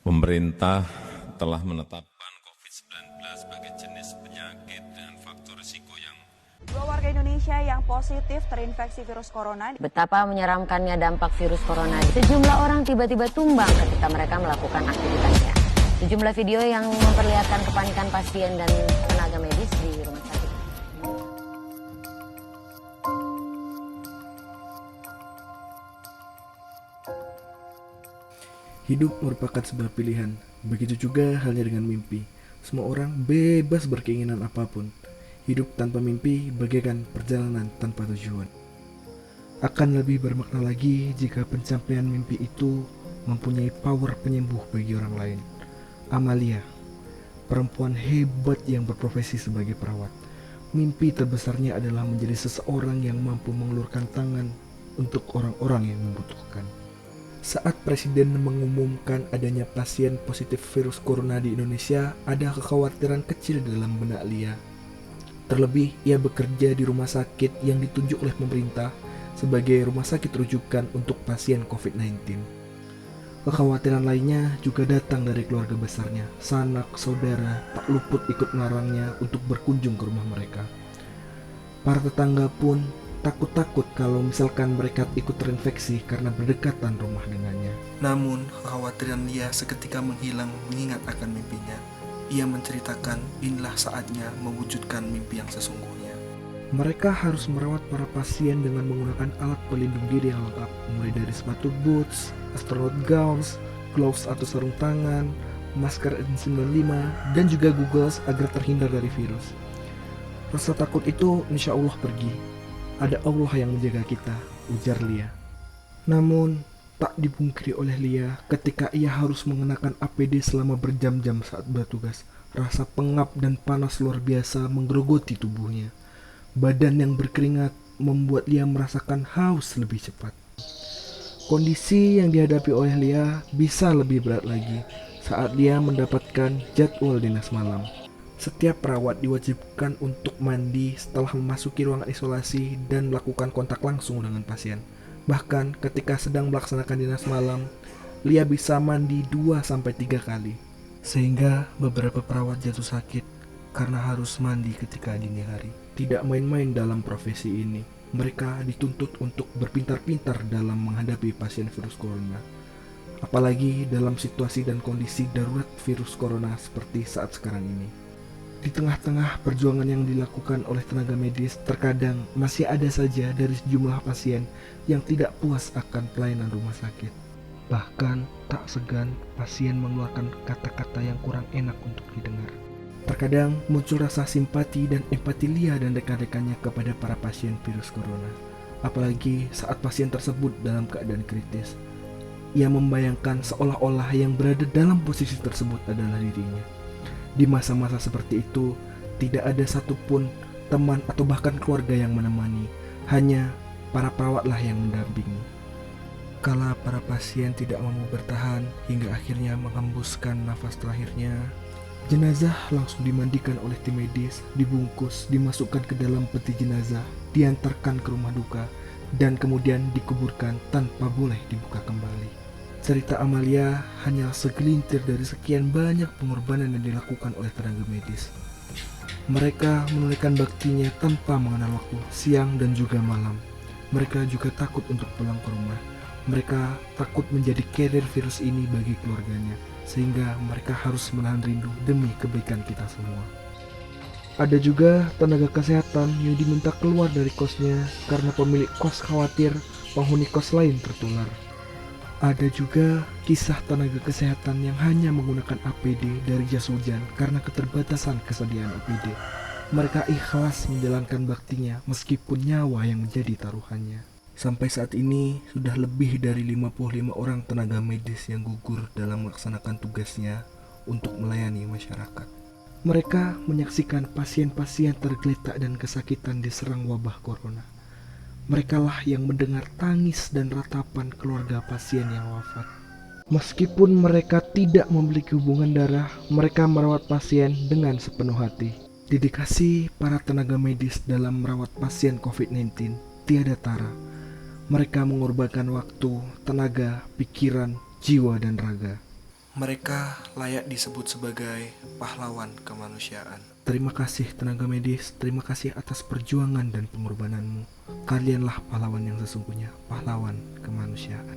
Pemerintah telah menetapkan COVID-19 sebagai jenis penyakit dan faktor risiko yang Dua warga Indonesia yang positif terinfeksi virus corona. Betapa menyeramkannya dampak virus corona. Sejumlah orang tiba-tiba tumbang ketika mereka melakukan aktivitasnya. Sejumlah video yang memperlihatkan kepanikan pasien dan tenaga medis di rumah sakit. Hidup merupakan sebuah pilihan, begitu juga halnya dengan mimpi. Semua orang bebas berkeinginan apapun. Hidup tanpa mimpi bagaikan perjalanan tanpa tujuan. Akan lebih bermakna lagi jika pencapaian mimpi itu mempunyai power penyembuh bagi orang lain. Amalia, perempuan hebat yang berprofesi sebagai perawat. Mimpi terbesarnya adalah menjadi seseorang yang mampu mengulurkan tangan untuk orang-orang yang membutuhkan. Saat Presiden mengumumkan adanya pasien positif virus corona di Indonesia, ada kekhawatiran kecil dalam benak Lia. Terlebih, ia bekerja di rumah sakit yang ditunjuk oleh pemerintah sebagai rumah sakit rujukan untuk pasien COVID-19. Kekhawatiran lainnya juga datang dari keluarga besarnya. Sanak, saudara, tak luput ikut melarangnya untuk berkunjung ke rumah mereka. Para tetangga pun takut-takut kalau misalkan mereka ikut terinfeksi karena berdekatan rumah dengannya. Namun, kekhawatiran Lia seketika menghilang mengingat akan mimpinya. Ia menceritakan inilah saatnya mewujudkan mimpi yang sesungguhnya. Mereka harus merawat para pasien dengan menggunakan alat pelindung diri yang lengkap, mulai dari sepatu boots, astronaut gowns, gloves atau sarung tangan, masker N95, dan juga goggles agar terhindar dari virus. Rasa takut itu insya Allah pergi. Ada Allah yang menjaga kita, ujar Lia. Namun, tak dipungkiri oleh Lia ketika ia harus mengenakan APD selama berjam-jam saat bertugas. Rasa pengap dan panas luar biasa menggerogoti tubuhnya. Badan yang berkeringat membuat Lia merasakan haus lebih cepat. Kondisi yang dihadapi oleh Lia bisa lebih berat lagi saat Lia mendapatkan jadwal dinas malam. Setiap perawat diwajibkan untuk mandi setelah memasuki ruangan isolasi dan melakukan kontak langsung dengan pasien. Bahkan ketika sedang melaksanakan dinas malam, Lia bisa mandi 2-3 kali. Sehingga beberapa perawat jatuh sakit karena harus mandi ketika dini hari. Tidak main-main dalam profesi ini. Mereka dituntut untuk berpintar-pintar dalam menghadapi pasien virus corona. Apalagi dalam situasi dan kondisi darurat virus corona seperti saat sekarang ini. Di tengah-tengah perjuangan yang dilakukan oleh tenaga medis, terkadang masih ada saja dari sejumlah pasien yang tidak puas akan pelayanan rumah sakit. Bahkan tak segan pasien mengeluarkan kata-kata yang kurang enak untuk didengar. Terkadang muncul rasa simpati dan empati Lia dan rekan-rekannya kepada para pasien virus corona. Apalagi saat pasien tersebut dalam keadaan kritis. Ia membayangkan seolah-olah yang berada dalam posisi tersebut adalah dirinya. Di masa-masa seperti itu, tidak ada satupun teman atau bahkan keluarga yang menemani. Hanya para perawatlah yang mendampingi. Kala para pasien tidak mampu bertahan hingga akhirnya menghembuskan nafas terakhirnya, jenazah langsung dimandikan oleh tim medis, dibungkus, dimasukkan ke dalam peti jenazah, diantarkan ke rumah duka, dan kemudian dikuburkan tanpa boleh dibuka kembali. Cerita Amalia hanya segelintir dari sekian banyak pengorbanan yang dilakukan oleh tenaga medis. Mereka menunaikan baktinya tanpa mengenal waktu, siang dan juga malam. Mereka juga takut untuk pulang ke rumah. Mereka takut menjadi carrier virus ini bagi keluarganya, sehingga mereka harus menahan rindu demi kebaikan kita semua. Ada juga tenaga kesehatan yang diminta keluar dari kosnya karena pemilik kos khawatir penghuni kos lain tertular. Ada juga kisah tenaga kesehatan yang hanya menggunakan APD dari jas hujan karena keterbatasan kesediaan APD. Mereka ikhlas menjalankan baktinya meskipun nyawa yang menjadi taruhannya. Sampai saat ini sudah lebih dari 55 orang tenaga medis yang gugur dalam melaksanakan tugasnya untuk melayani masyarakat. Mereka menyaksikan pasien-pasien tergeletak dan kesakitan diserang wabah corona. Merekalah yang mendengar tangis dan ratapan keluarga pasien yang wafat. Meskipun mereka tidak memiliki hubungan darah, mereka merawat pasien dengan sepenuh hati. Dedikasi para tenaga medis dalam merawat pasien COVID-19 tiada tara. Mereka mengorbankan waktu, tenaga, pikiran, jiwa, dan raga. Mereka layak disebut sebagai pahlawan kemanusiaan. Terima kasih tenaga medis, terima kasih atas perjuangan dan pengorbananmu. Kalianlah pahlawan yang sesungguhnya, pahlawan kemanusiaan.